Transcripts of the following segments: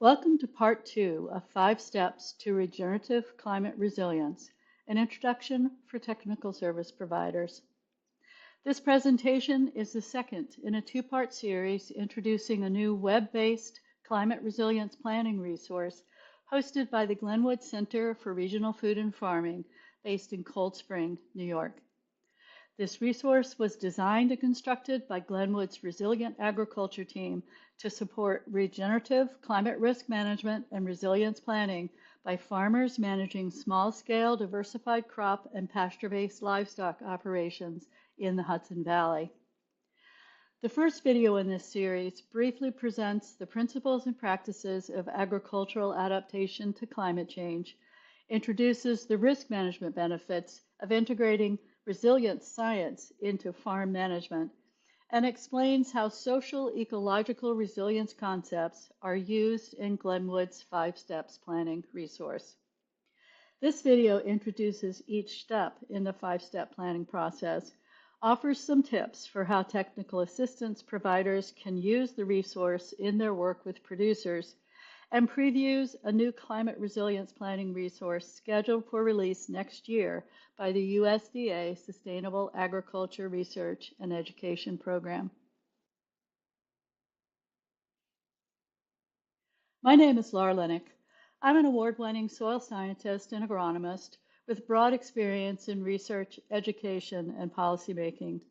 Welcome to Part 2 of 5 Steps to Regenerative Climate Resilience, an introduction for technical service providers. This presentation is the second in a two-part series introducing a new web-based climate resilience planning resource hosted by the Glynwood Center for Regional Food and Farming, based in Cold Spring, New York. This resource was designed and constructed by Glynwood's Resilient Agriculture team to support regenerative climate risk management and resilience planning by farmers managing small-scale diversified crop and pasture-based livestock operations in the Hudson Valley. The first video in this series briefly presents the principles and practices of agricultural adaptation to climate change, introduces the risk management benefits of integrating resilience science into farm management, and explains how social-ecological resilience concepts are used in Glynwood's 5 Steps planning resource. This video introduces each step in the 5-step planning process, offers some tips for how technical assistance providers can use the resource in their work with producers, and previews a new climate resilience planning resource scheduled for release next year by the USDA-Sustainable Agriculture Research and Education Program. My name is Laura Lennick. I'm an award-winning soil scientist and agronomist with broad experience in research, education, and policymaking.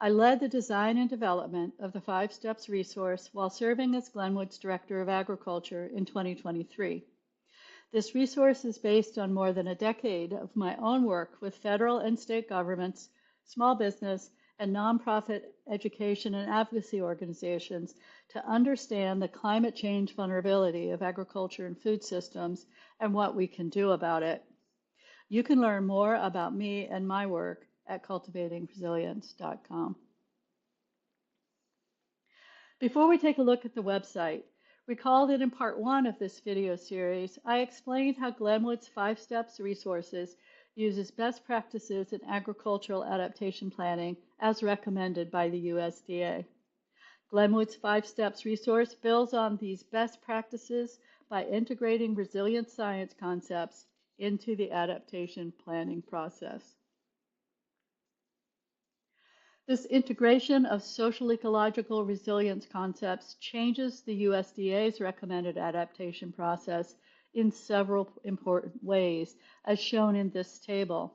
I led the design and development of the 5 Steps resource while serving as Glynwood's Director of Agriculture in 2023. This resource is based on more than a decade of my own work with federal and state governments, small business, and nonprofit education and advocacy organizations to understand the climate change vulnerability of agriculture and food systems and what we can do about it. You can learn more about me and my work at cultivatingresilience.com. Before we take a look at the website, recall that in part 1 of this video series, I explained how Glynwood's 5 Steps resources uses best practices in agricultural adaptation planning as recommended by the USDA. Glynwood's 5 Steps resource builds on these best practices by integrating resilience science concepts into the adaptation planning process. This integration of social-ecological resilience concepts changes the USDA's recommended adaptation process in several important ways, as shown in this table.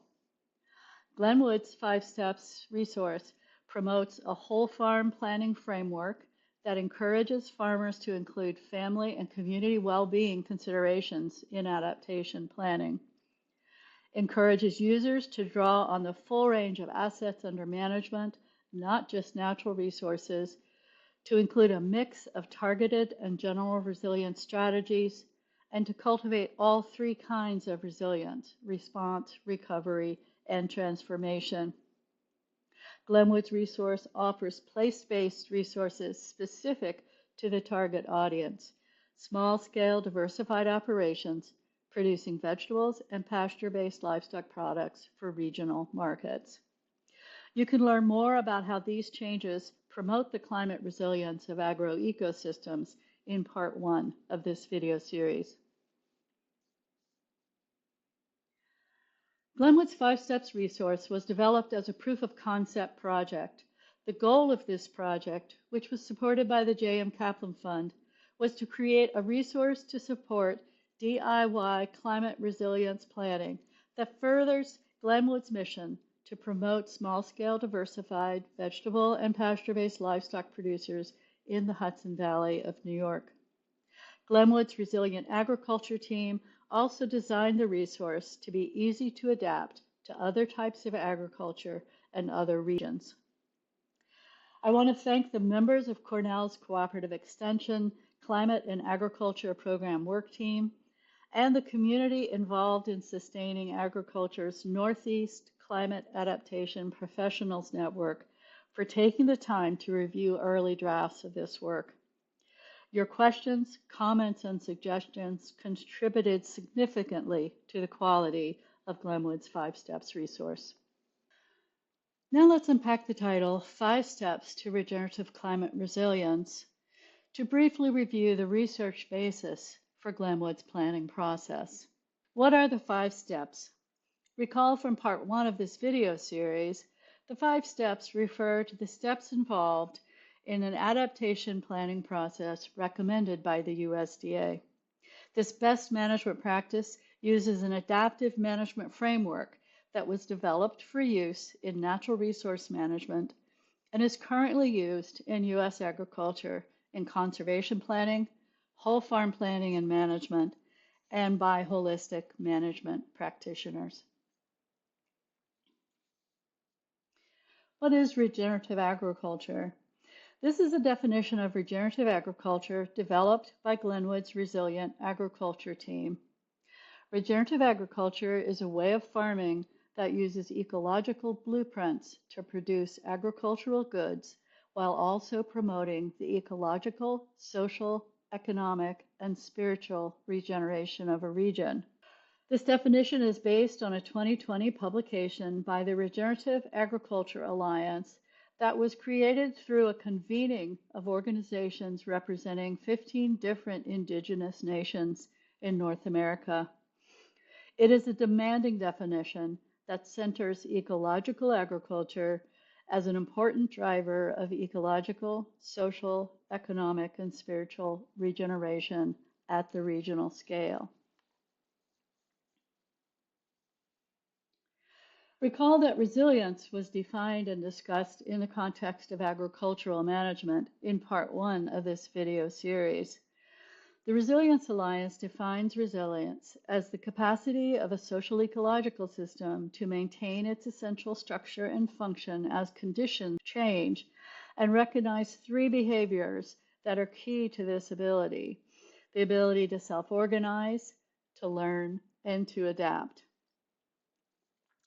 Glynwood's 5 Steps resource promotes a whole farm planning framework that encourages farmers to include family and community well-being considerations in adaptation planning, encourages users to draw on the full range of assets under management, not just natural resources, to include a mix of targeted and general resilience strategies, and to cultivate all 3 kinds of resilience: response, recovery, and transformation. Glynwood's resource offers place-based resources specific to the target audience, small-scale diversified operations producing vegetables and pasture-based livestock products for regional markets. You can learn more about how these changes promote the climate resilience of agroecosystems in part 1 of this video series. Glynwood's 5 Steps resource was developed as a proof of concept project. The goal of this project, which was supported by the J.M. Kaplan Fund, was to create a resource to support DIY climate resilience planning that furthers Glynwood's mission to promote small-scale diversified vegetable and pasture-based livestock producers in the Hudson Valley of New York. Glynwood's Resilient Agriculture team also designed the resource to be easy to adapt to other types of agriculture and other regions. I want to thank the members of Cornell's Cooperative Extension Climate and Agriculture Program Work Team and the community involved in sustaining agriculture's Northeast Climate Adaptation Professionals Network for taking the time to review early drafts of this work. Your questions, comments, and suggestions contributed significantly to the quality of Glynwood's 5 Steps resource. Now let's unpack the title, 5 Steps to Regenerative Climate Resilience, to briefly review the research basis for Glynwood's planning process. What are the 5 steps? Recall from part 1 of this video series, the 5 steps refer to the steps involved in an adaptation planning process recommended by the USDA. This best management practice uses an adaptive management framework that was developed for use in natural resource management and is currently used in U.S. agriculture in conservation planning, whole farm planning and management, and by holistic management practitioners. What is regenerative agriculture? This is a definition of regenerative agriculture developed by Glynwood's Resilient Agriculture team. Regenerative agriculture is a way of farming that uses ecological blueprints to produce agricultural goods while also promoting the ecological, social, economic, and spiritual regeneration of a region. This definition is based on a 2020 publication by the Regenerative Agriculture Alliance that was created through a convening of organizations representing 15 different indigenous nations in North America. It is a demanding definition that centers ecological agriculture as an important driver of ecological, social, economic, and spiritual regeneration at the regional scale. Recall that resilience was defined and discussed in the context of agricultural management in part 1 of this video series. The Resilience Alliance defines resilience as the capacity of a social-ecological system to maintain its essential structure and function as conditions change, and recognize 3 behaviors that are key to this ability: the ability to self-organize, to learn, and to adapt.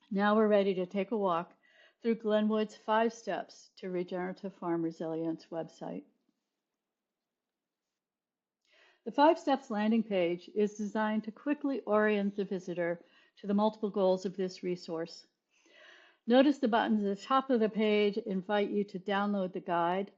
Now we're ready to take a walk through Glynwood's 5 steps to Regenerative Farm Resilience website. The 5 steps landing page is designed to quickly orient the visitor to the multiple goals of this resource. Notice the buttons at the top of the page invite you to download the guide,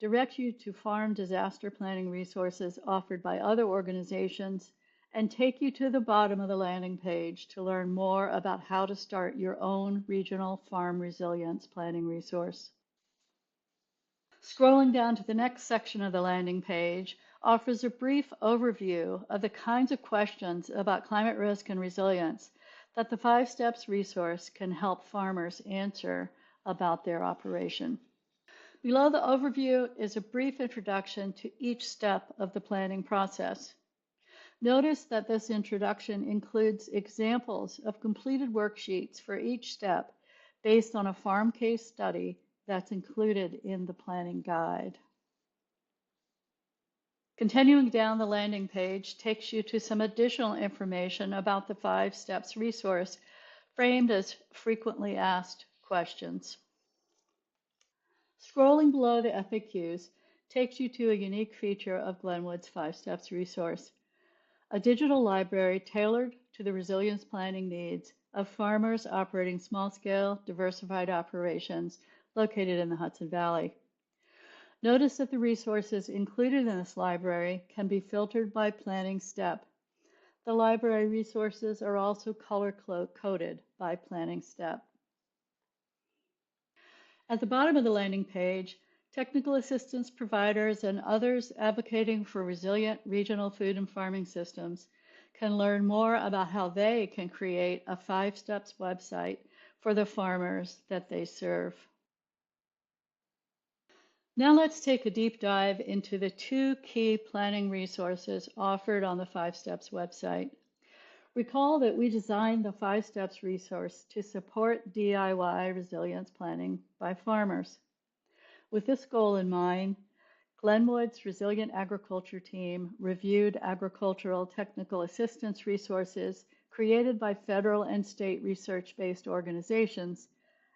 direct you to farm disaster planning resources offered by other organizations, and take you to the bottom of the landing page to learn more about how to start your own regional farm resilience planning resource. Scrolling down to the next section of the landing page offers a brief overview of the kinds of questions about climate risk and resilience that the 5 steps resource can help farmers answer about their operation. Below the overview is a brief introduction to each step of the planning process. Notice that this introduction includes examples of completed worksheets for each step based on a farm case study that's included in the planning guide. Continuing down the landing page takes you to some additional information about the 5 steps resource framed as frequently asked questions. Scrolling below the FAQs takes you to a unique feature of Glynwood's 5 steps resource: a digital library tailored to the resilience planning needs of farmers operating small-scale, diversified operations located in the Hudson Valley. Notice that the resources included in this library can be filtered by planning step. The library resources are also color-coded by planning step. At the bottom of the landing page, technical assistance providers and others advocating for resilient regional food and farming systems can learn more about how they can create a 5 steps website for the farmers that they serve. Now let's take a deep dive into the 2 key planning resources offered on the 5 steps website. Recall that we designed the 5 steps resource to support DIY resilience planning by farmers. With this goal in mind, Glynwood's Resilient Agriculture team reviewed agricultural technical assistance resources created by federal and state research-based organizations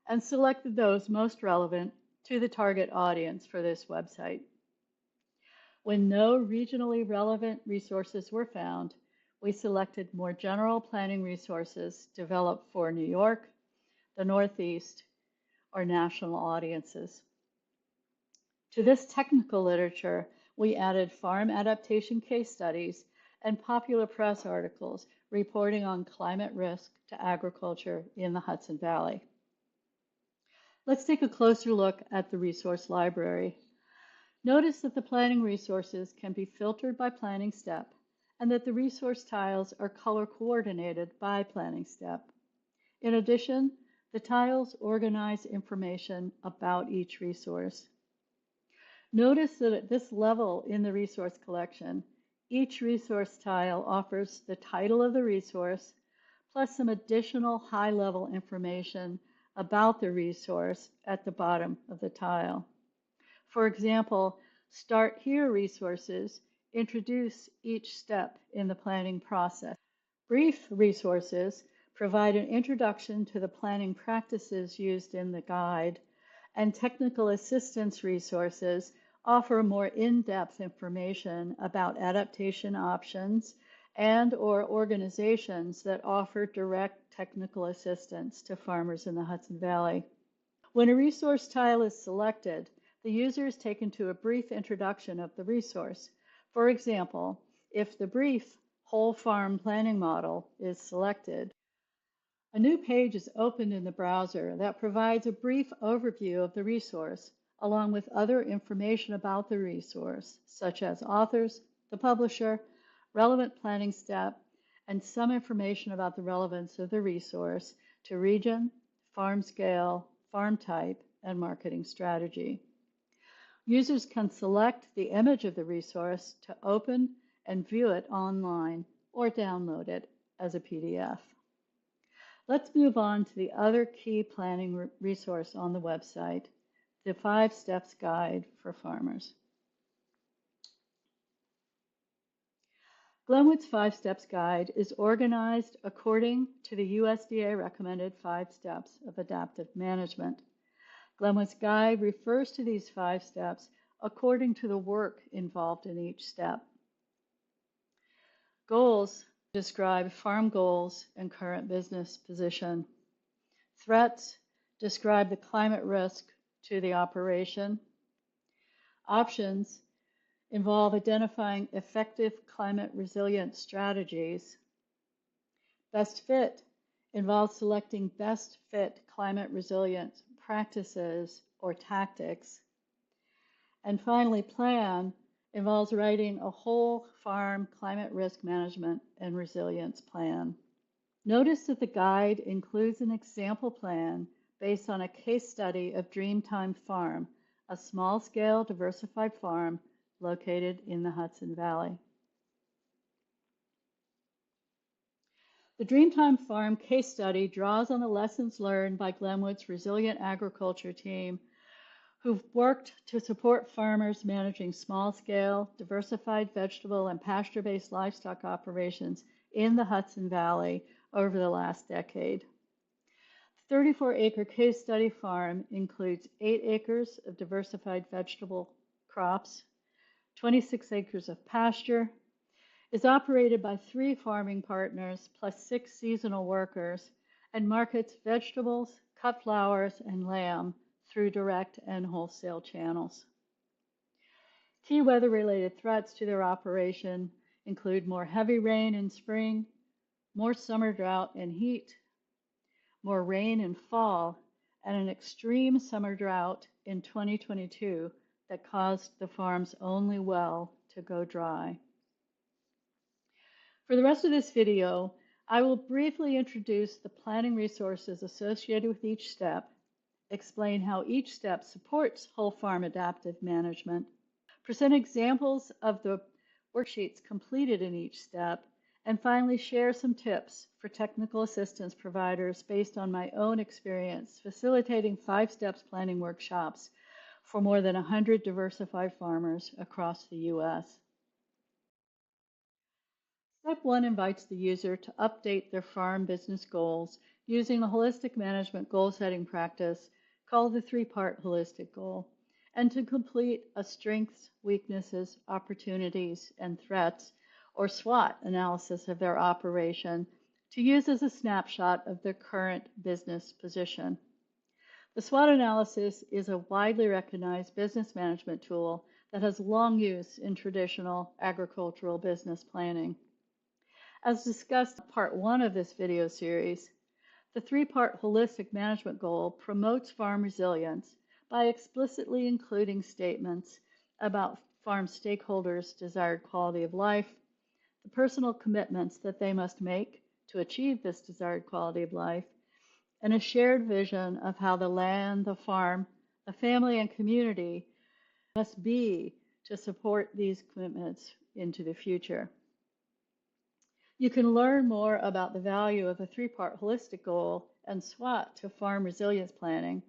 and selected those most relevant to the target audience for this website. When no regionally relevant resources were found, we selected more general planning resources developed for New York, the Northeast, or national audiences. To this technical literature, We added farm adaptation case studies and popular press articles reporting on climate risk to agriculture in the Hudson Valley. Let's take a closer look at the resource library. Notice that the planning resources can be filtered by planning step and that the resource tiles are color coordinated by planning step. In addition, the tiles organize information about each resource. Notice that at this level in the resource collection, each resource tile offers the title of the resource, plus some additional high-level information about the resource at the bottom of the tile. For example, Start Here resources introduce each step in the planning process. Brief resources provide an introduction to the planning practices used in the guide, and technical assistance resources offer more in-depth information about adaptation options and/or organizations that offer direct technical assistance to farmers in the Hudson Valley. When a resource tile is selected, the user is taken to a brief introduction of the resource. For example, if the brief whole farm planning model is selected, a new page is opened in the browser that provides a brief overview of the resource, along with other information about the resource, such as authors, the publisher, relevant planning step, and some information about the relevance of the resource to region, farm scale, farm type, and marketing strategy. Users can select the image of the resource to open and view it online or download it as a PDF. Let's move on to the other key planning resource on the website, the 5 Steps Guide for Farmers. Glynwood's 5 Steps Guide is organized according to the USDA recommended 5 steps of adaptive management. Glynwood's guide refers to these 5 steps according to the work involved in each step. Goals describe farm goals and current business position. Threats describe the climate risk to the operation. Options involve identifying effective climate resilience strategies. Best fit involves selecting best fit climate resilience practices or tactics. And finally, plan involves writing a whole farm climate risk management and resilience plan. Notice that the guide includes an example plan based on a case study of Dreamtime Farm, a small-scale diversified farm located in the Hudson Valley. The Dreamtime Farm case study draws on the lessons learned by Glynwood's resilient agriculture team, who've worked to support farmers managing small-scale, diversified vegetable and pasture-based livestock operations in the Hudson Valley over the last decade. The 34-acre case study farm includes 8 acres of diversified vegetable crops, 26 acres of pasture, is operated by 3 farming partners plus 6 seasonal workers, and markets vegetables, cut flowers, and lamb through direct and wholesale channels. Key weather-related threats to their operation include more heavy rain in spring, more summer drought and heat, more rain in fall, and an extreme summer drought in 2022 that caused the farm's only well to go dry. For the rest of this video, I will briefly introduce the planning resources associated with each step, explain how each step supports whole farm adaptive management, present examples of the worksheets completed in each step, and finally share some tips for technical assistance providers based on my own experience facilitating 5 steps planning workshops for more than 100 diversified farmers across the U.S. Step 1 invites the user to update their farm business goals using a holistic management goal setting practice called the 3-part holistic goal, and to complete a strengths, weaknesses, opportunities, and threats, or SWOT analysis of their operation to use as a snapshot of their current business position. The SWOT analysis is a widely recognized business management tool that has long use in traditional agricultural business planning. As discussed in part 1 of this video series, the 3-part holistic management goal promotes farm resilience by explicitly including statements about farm stakeholders' desired quality of life, the personal commitments that they must make to achieve this desired quality of life, and a shared vision of how the land, the farm, the family, and community must be to support these commitments into the future. You can learn more about the value of the 3-part holistic goal and SWOT to farm resilience planning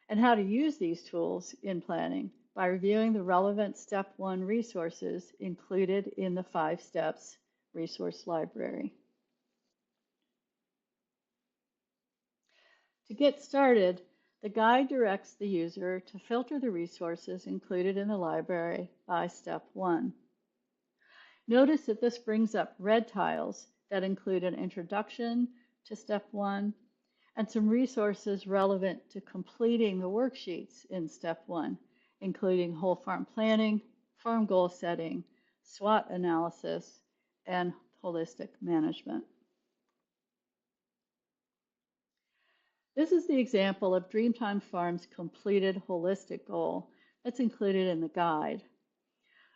and how to use these tools in planning by reviewing the relevant Step 1 resources included in the 5 Steps resource library. To get started, the guide directs the user to filter the resources included in the library by Step 1. Notice that this brings up red tiles that include an introduction to Step 1 and some resources relevant to completing the worksheets in Step 1, including whole farm planning, farm goal setting, SWOT analysis, and holistic management. This is the example of Dreamtime Farm's completed holistic goal that's included in the guide.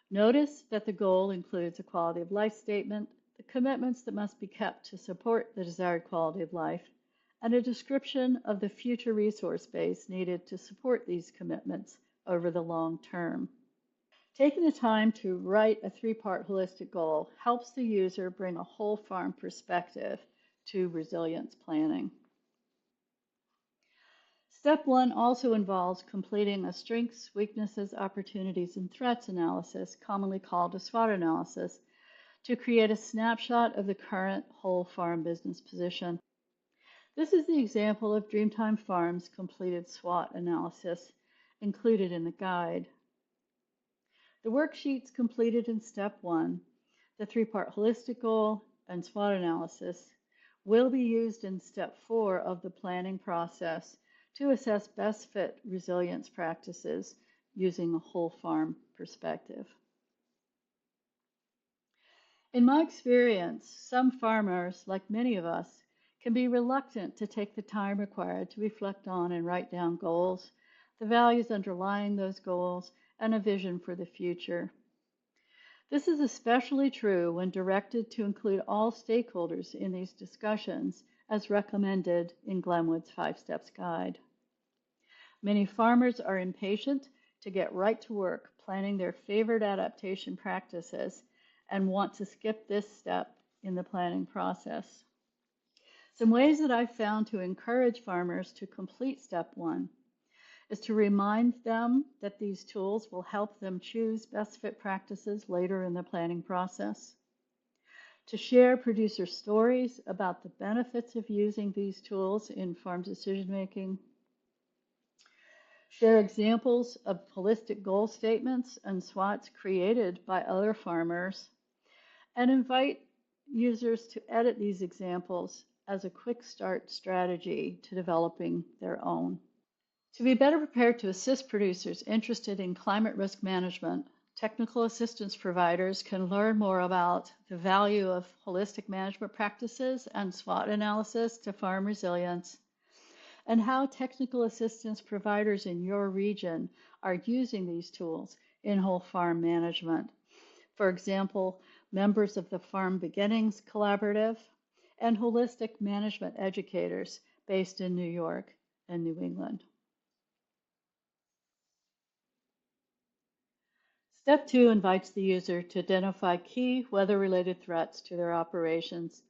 Notice that the goal includes a quality of life statement, the commitments that must be kept to support the desired quality of life, and a description of the future resource base needed to support these commitments over the long term. Taking the time to write a 3-part holistic goal helps the user bring a whole farm perspective to resilience planning. Step 1 also involves completing a strengths, weaknesses, opportunities, and threats analysis, commonly called a SWOT analysis, to create a snapshot of the current whole farm business position. This is the example of Dreamtime Farm's completed SWOT analysis included in the guide. The worksheets completed in Step 1, the 3-part holistic goal, and SWOT analysis will be used in Step 4 of the planning process to assess best fit resilience practices using a whole farm perspective. In my experience, some farmers, like many of us, can be reluctant to take the time required to reflect on and write down goals, the values underlying those goals, and a vision for the future. This is especially true when directed to include all stakeholders in these discussions, as recommended in Glynwood's 5 Steps Guide. Many farmers are impatient to get right to work planning their favorite adaptation practices and want to skip this step in the planning process. Some ways that I've found to encourage farmers to complete Step 1 is to remind them that these tools will help them choose best fit practices later in the planning process, to share producer stories about the benefits of using these tools in farm decision making, share examples of holistic goal statements and SWOTs created by other farmers, and invite users to edit these examples as a quick start strategy to developing their own. To be better prepared to assist producers interested in climate risk management, technical assistance providers can learn more about the value of holistic management practices and SWOT analysis to farm resilience, and how technical assistance providers in your region are using these tools in whole farm management. For example, members of the Farm Beginnings Collaborative and holistic management educators based in New York and New England. Step 2 invites the user to identify key weather-related threats to their operations,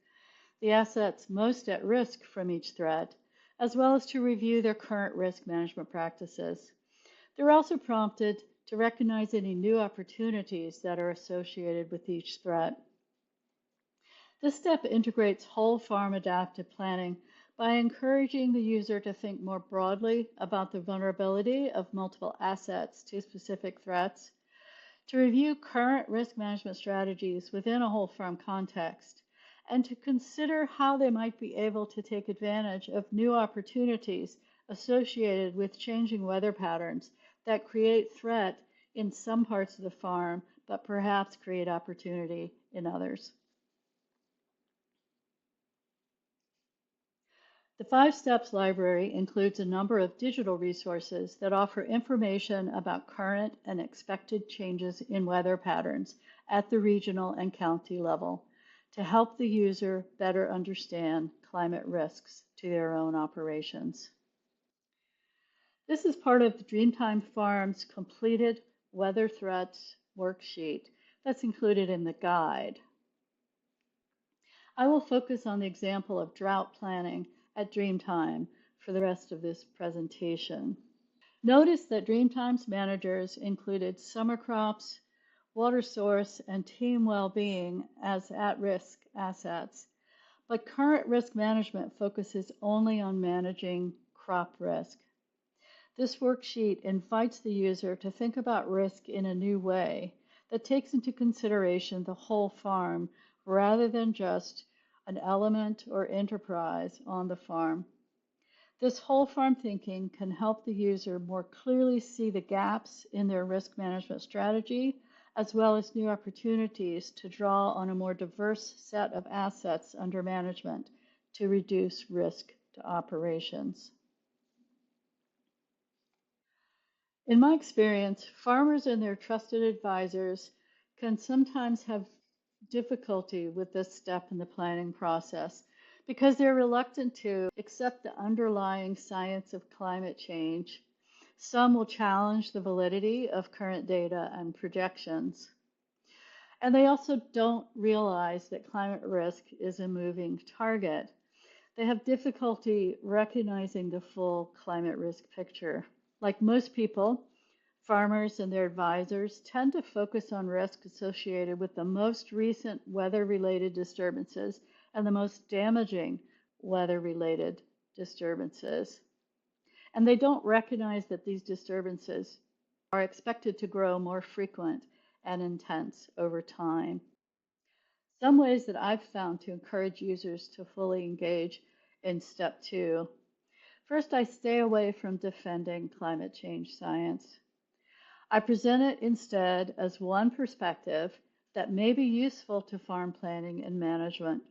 the assets most at risk from each threat, as well as to review their current risk management practices. They're also prompted to recognize any new opportunities that are associated with each threat. This step integrates whole farm adaptive planning by encouraging the user to think more broadly about the vulnerability of multiple assets to specific threats, to review current risk management strategies within a whole farm context, and to consider how they might be able to take advantage of new opportunities associated with changing weather patterns that create threat in some parts of the farm, but perhaps create opportunity in others. The Five Steps Library includes a number of digital resources that offer information about current and expected changes in weather patterns at the regional and county level to help the user better understand climate risks to their own operations. This is part of the Dreamtime Farm's completed weather threats worksheet that's included in the guide. I will focus on the example of drought planning at Dreamtime for the rest of this presentation. Notice that Dreamtime's managers included summer crops, water source, and team well-being as at-risk assets, but current risk management focuses only on managing crop risk. This worksheet invites the user to think about risk in a new way that takes into consideration the whole farm rather than just an element or enterprise on the farm. This whole farm thinking can help the user more clearly see the gaps in their risk management strategy, as well as new opportunities to draw on a more diverse set of assets under management to reduce risk to operations. In my experience, farmers and their trusted advisors can sometimes have difficulty with this step in the planning process because they're reluctant to accept the underlying science of climate change. Some will challenge the validity of current data and projections. And they also don't realize that climate risk is a moving target. They have difficulty recognizing the full climate risk picture. Like most people, farmers and their advisors tend to focus on risk associated with the most recent weather-related disturbances and the most damaging weather-related disturbances. And they don't recognize that these disturbances are expected to grow more frequent and intense over time. Some ways that I've found to encourage users to fully engage in step 2. First, I stay away from defending climate change science. I present it instead as one perspective that may be useful to farm planning and management.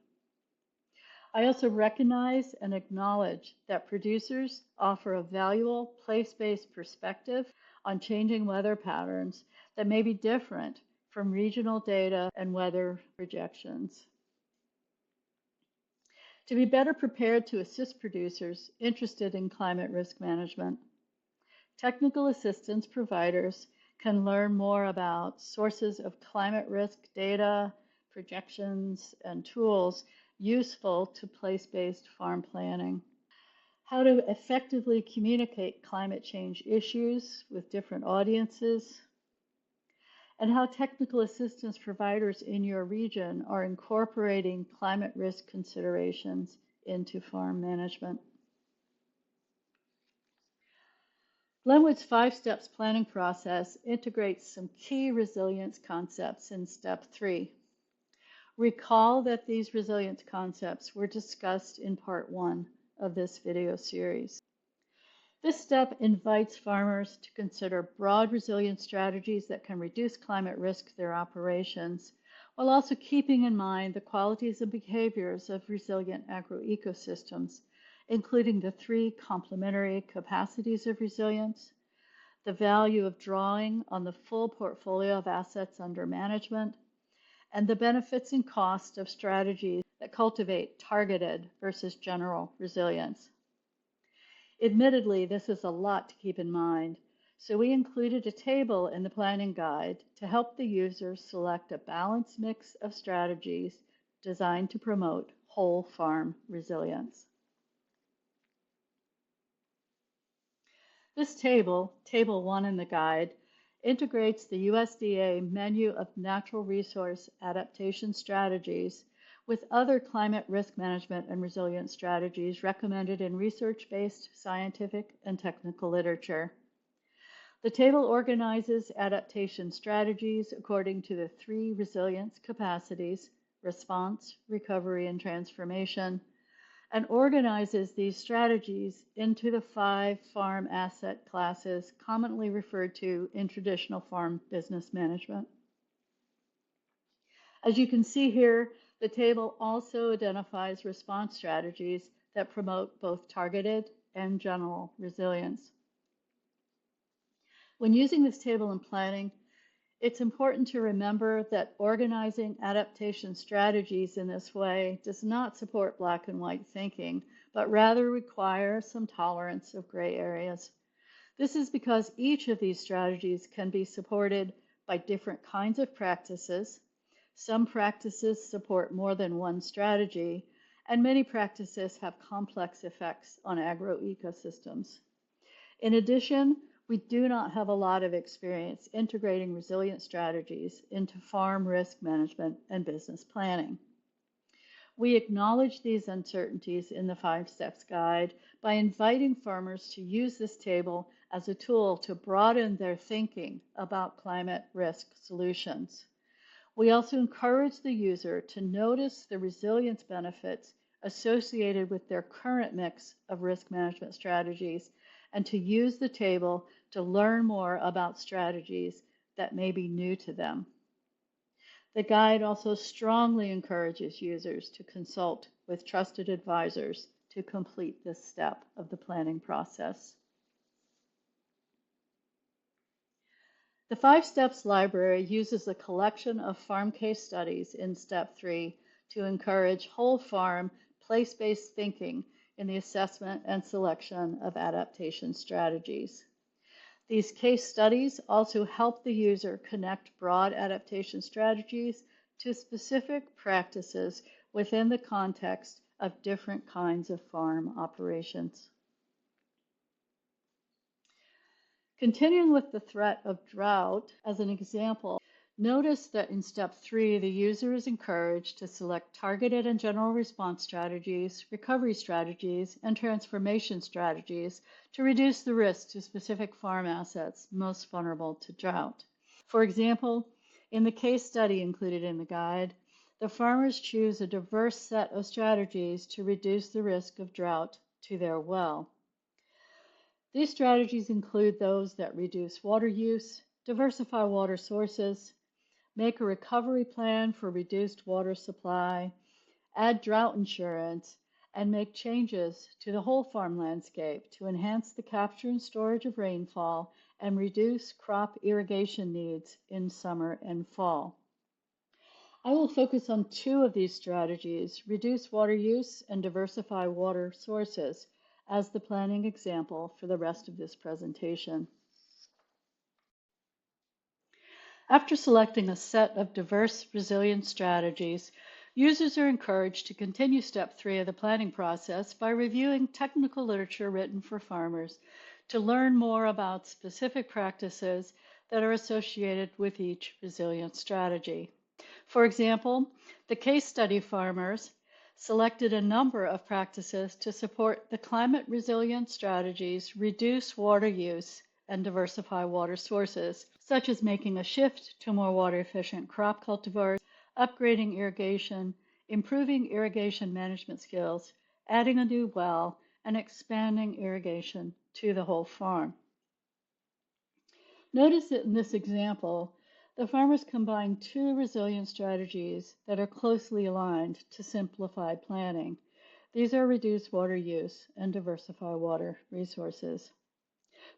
I also recognize and acknowledge that producers offer a valuable place-based perspective on changing weather patterns that may be different from regional data and weather projections. To be better prepared to assist producers interested in climate risk management, technical assistance providers can learn more about sources of climate risk data, projections, and tools useful to place-based farm planning. How to effectively communicate climate change issues with different audiences, and how technical assistance providers in your region are incorporating climate risk considerations into farm management. Glynwood's 5 steps planning process integrates some key resilience concepts in step 3. Recall that these resilience concepts were discussed in part 1 of this video series. This step invites farmers to consider broad resilience strategies that can reduce climate risk to their operations, while also keeping in mind the qualities and behaviors of resilient agroecosystems, including the 3 complementary capacities of resilience, the value of drawing on the full portfolio of assets under management, and the benefits and costs of strategies that cultivate targeted versus general resilience. Admittedly, this is a lot to keep in mind, so we included a table in the planning guide to help the user select a balanced mix of strategies designed to promote whole farm resilience. This table, Table 1 in the guide, integrates the USDA menu of natural resource adaptation strategies with other climate risk management and resilience strategies recommended in research-based scientific and technical literature. The table organizes adaptation strategies according to the 3 resilience capacities: response, recovery, and transformation, and organizes these strategies into the 5 farm asset classes commonly referred to in traditional farm business management. As you can see here, the table also identifies response strategies that promote both targeted and general resilience. When using this table in planning, it's important to remember that organizing adaptation strategies in this way does not support black and white thinking, but rather requires some tolerance of gray areas. This is because each of these strategies can be supported by different kinds of practices. Some practices support more than one strategy, and many practices have complex effects on agroecosystems. In addition, we do not have a lot of experience integrating resilient strategies into farm risk management and business planning. We acknowledge these uncertainties in the 5 Steps Guide by inviting farmers to use this table as a tool to broaden their thinking about climate risk solutions. We also encourage the user to notice the resilience benefits associated with their current mix of risk management strategies and to use the table to learn more about strategies that may be new to them. The guide also strongly encourages users to consult with trusted advisors to complete this step of the planning process. The 5 Steps Library uses a collection of farm case studies in Step 3 to encourage whole farm, place-based thinking in the assessment and selection of adaptation strategies. These case studies also help the user connect broad adaptation strategies to specific practices within the context of different kinds of farm operations. Continuing with the threat of drought as an example, notice that in Step 3, the user is encouraged to select targeted and general response strategies, recovery strategies, and transformation strategies to reduce the risk to specific farm assets most vulnerable to drought. For example, in the case study included in the guide, the farmers choose a diverse set of strategies to reduce the risk of drought to their well. These strategies include those that reduce water use, diversify water sources, make a recovery plan for reduced water supply, add drought insurance, and make changes to the whole farm landscape to enhance the capture and storage of rainfall and reduce crop irrigation needs in summer and fall. I will focus on 2 of these strategies, reduce water use and diversify water sources, as the planning example for the rest of this presentation. After selecting a set of diverse resilient strategies, users are encouraged to continue Step 3 of the planning process by reviewing technical literature written for farmers to learn more about specific practices that are associated with each resilient strategy. For example, the case study farmers selected a number of practices to support the climate resilient strategies, reduce water use, and diversify water sources, such as making a shift to more water efficient crop cultivars, upgrading irrigation, improving irrigation management skills, adding a new well, and expanding irrigation to the whole farm. Notice that in this example, the farmers combine 2 resilient strategies that are closely aligned to simplified planning. These are reduce water use and diversify water resources.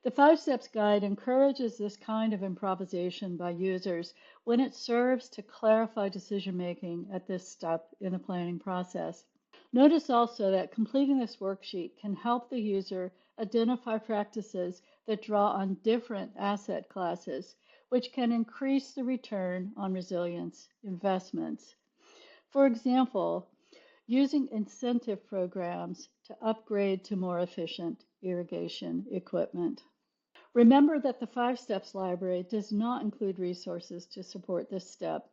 The 5 Steps Guide encourages this kind of improvisation by users when it serves to clarify decision-making at this step in the planning process. Notice also that completing this worksheet can help the user identify practices that draw on different asset classes, which can increase the return on resilience investments. For example, using incentive programs to upgrade to more efficient irrigation equipment. Remember that the 5 Steps Library does not include resources to support this step.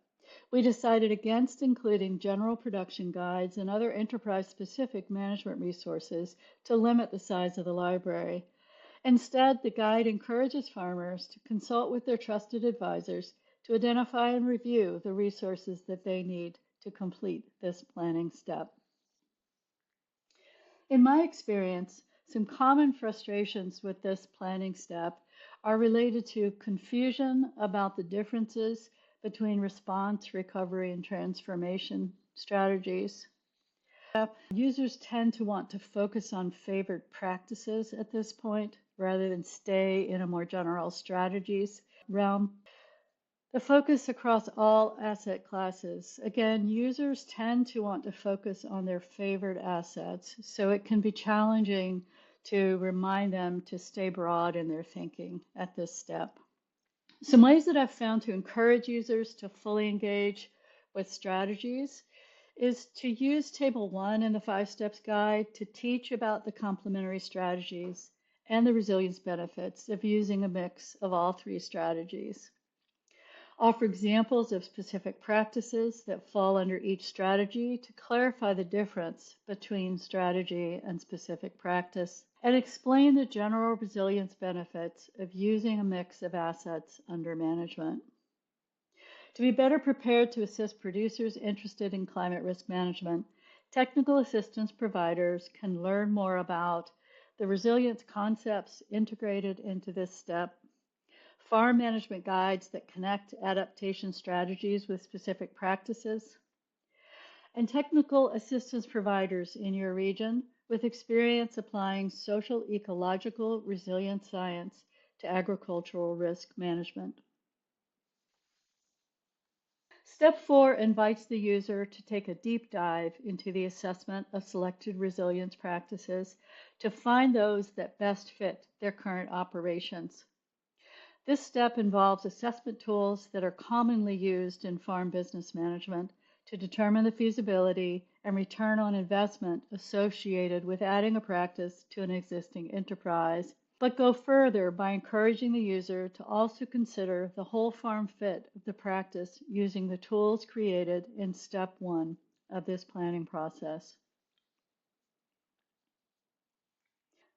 We decided against including general production guides and other enterprise-specific management resources to limit the size of the library. Instead, the guide encourages farmers to consult with their trusted advisors to identify and review the resources that they need to complete this planning step. In my experience, some common frustrations with this planning step are related to confusion about the differences between response, recovery, and transformation strategies. Users tend to want to focus on favored practices at this point rather than stay in a more general strategies realm. The focus across all asset classes. Again, users tend to want to focus on their favored assets, so it can be challenging to remind them to stay broad in their thinking at this step. Some ways that I've found to encourage users to fully engage with strategies is to use Table 1 in the 5 Steps Guide to teach about the complementary strategies and the resilience benefits of using a mix of all 3 strategies. Offer examples of specific practices that fall under each strategy to clarify the difference between strategy and specific practice, and explain the general resilience benefits of using a mix of assets under management. To be better prepared to assist producers interested in climate risk management, technical assistance providers can learn more about the resilience concepts integrated into this step, farm management guides that connect adaptation strategies with specific practices, and technical assistance providers in your region with experience applying social-ecological resilience science to agricultural risk management. Step 4 invites the user to take a deep dive into the assessment of selected resilience practices to find those that best fit their current operations. This step involves assessment tools that are commonly used in farm business management to determine the feasibility and return on investment associated with adding a practice to an existing enterprise, but go further by encouraging the user to also consider the whole farm fit of the practice using the tools created in Step 1 of this planning process.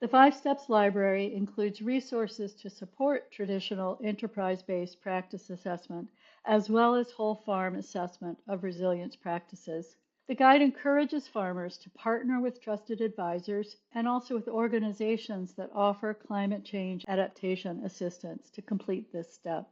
The 5 Steps Library includes resources to support traditional enterprise-based practice assessment, as well as whole farm assessment of resilience practices. The guide encourages farmers to partner with trusted advisors and also with organizations that offer climate change adaptation assistance to complete this step.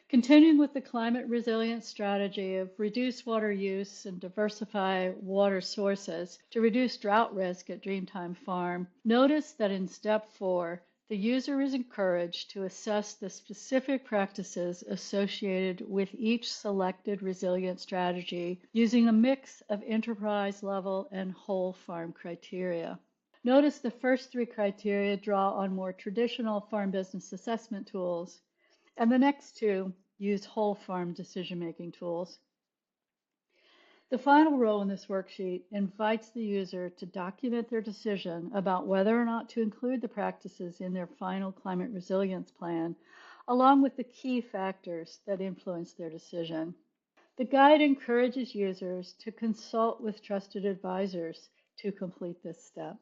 Continuing with the climate resilience strategy of reduce water use and diversify water sources to reduce drought risk at Dreamtime Farm, notice that in Step 4, the user is encouraged to assess the specific practices associated with each selected resilience strategy using a mix of enterprise level and whole farm criteria. Notice the first 3 criteria draw on more traditional farm business assessment tools, and the next 2 use whole farm decision-making tools. The final row in this worksheet invites the user to document their decision about whether or not to include the practices in their final climate resilience plan, along with the key factors that influence their decision. The guide encourages users to consult with trusted advisors to complete this step.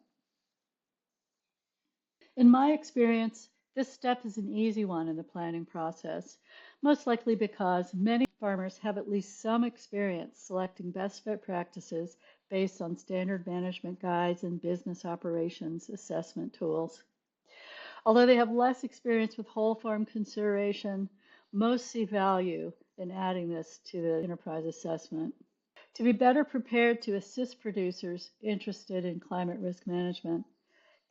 In my experience, this step is an easy one in the planning process, most likely because many farmers have at least some experience selecting best fit practices based on standard management guides and business operations assessment tools. Although they have less experience with whole farm consideration, most see value in adding this to the enterprise assessment. To be better prepared to assist producers interested in climate risk management,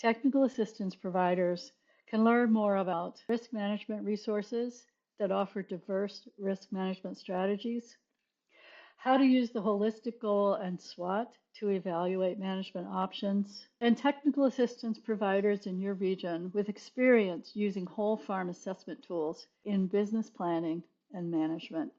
technical assistance providers can learn more about risk management resources that offer diverse risk management strategies, how to use the holistic goal and SWOT to evaluate management options, and technical assistance providers in your region with experience using whole farm assessment tools in business planning and management.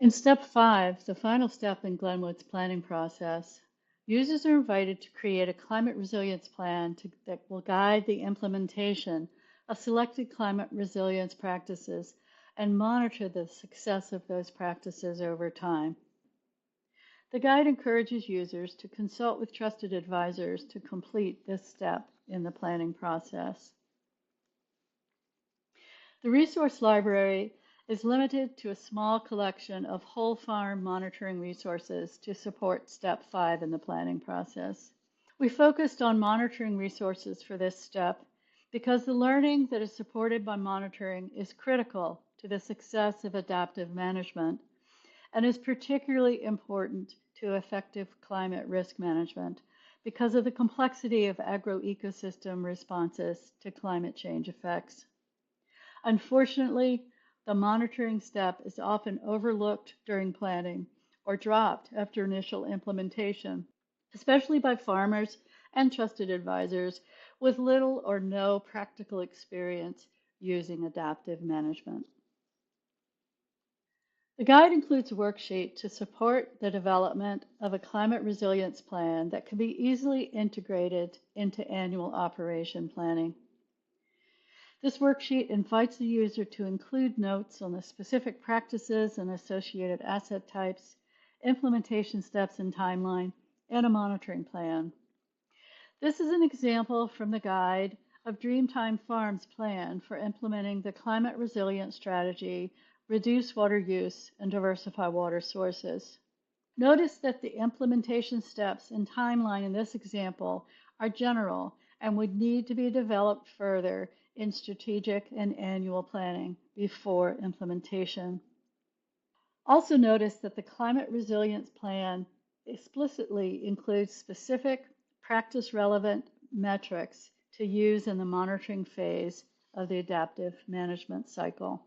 In Step 5, the final step in Glynwood's planning process, users are invited to create a climate resilience plan that will guide the implementation of selected climate resilience practices and monitor the success of those practices over time. The guide encourages users to consult with trusted advisors to complete this step in the planning process. The resource library is limited to a small collection of whole farm monitoring resources to support step 5 in the planning process. We focused on monitoring resources for this step because the learning that is supported by monitoring is critical to the success of adaptive management and is particularly important to effective climate risk management because of the complexity of agroecosystem responses to climate change effects. Unfortunately, the monitoring step is often overlooked during planning or dropped after initial implementation, especially by farmers and trusted advisors with little or no practical experience using adaptive management. The guide includes a worksheet to support the development of a climate resilience plan that can be easily integrated into annual operation planning. This worksheet invites the user to include notes on the specific practices and associated asset types, implementation steps and timeline, and a monitoring plan. This is an example from the guide of Dreamtime Farm's plan for implementing the climate resilience strategy, reduce water use, and diversify water sources. Notice that the implementation steps and timeline in this example are general and would need to be developed further in strategic and annual planning before implementation. Also notice that the climate resilience plan explicitly includes specific practice-relevant metrics to use in the monitoring phase of the adaptive management cycle.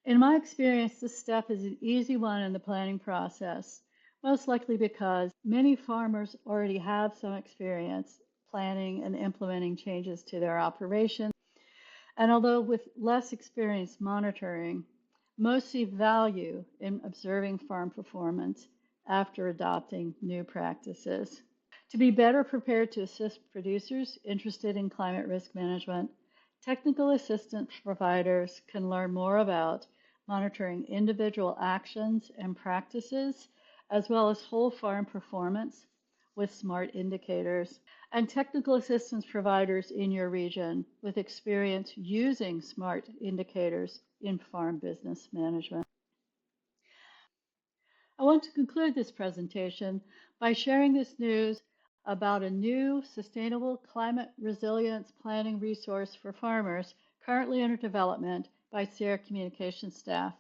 In my experience, this step is an easy one in the planning process, most likely because many farmers already have some experience planning and implementing changes to their operation. And although with less experience monitoring, most see value in observing farm performance after adopting new practices. To be better prepared to assist producers interested in climate risk management, technical assistance providers can learn more about monitoring individual actions and practices, as well as whole farm performance with smart indicators, and technical assistance providers in your region with experience using smart indicators in farm business management. I want to conclude this presentation by sharing this news about a new sustainable climate resilience planning resource for farmers currently under development by Sierra Communications staff.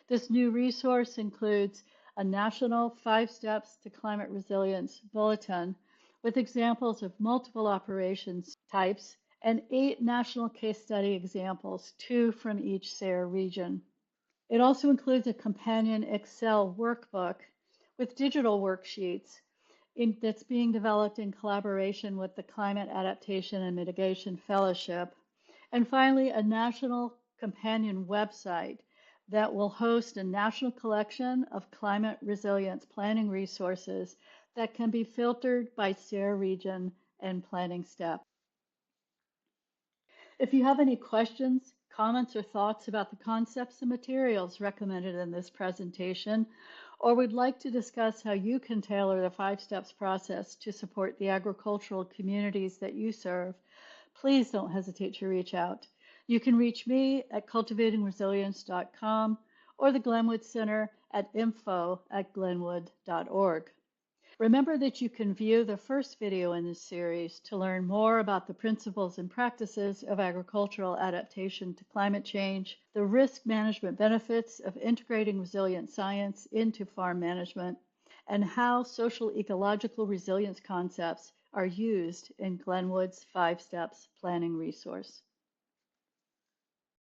This new resource includes a national 5 steps to climate resilience bulletin with examples of multiple operations types and 8 national case study examples, 2 from each Sierra region. It also includes a companion Excel workbook with digital worksheets that's being developed in collaboration with the Climate Adaptation and Mitigation Fellowship. And finally, a national companion website that will host a national collection of climate resilience planning resources that can be filtered by Sierra region and planning step. If you have any questions, comments, or thoughts about the concepts and materials recommended in this presentation, or would like to discuss how you can tailor the 5 steps process to support the agricultural communities that you serve, please don't hesitate to reach out. You can reach me at cultivatingresilience.com or the Glynwood Center at info@glynwood.org. Remember that you can view the first video in this series to learn more about the principles and practices of agricultural adaptation to climate change, the risk management benefits of integrating resilient science into farm management, and how social-ecological resilience concepts are used in Glynwood's 5 Steps planning resource.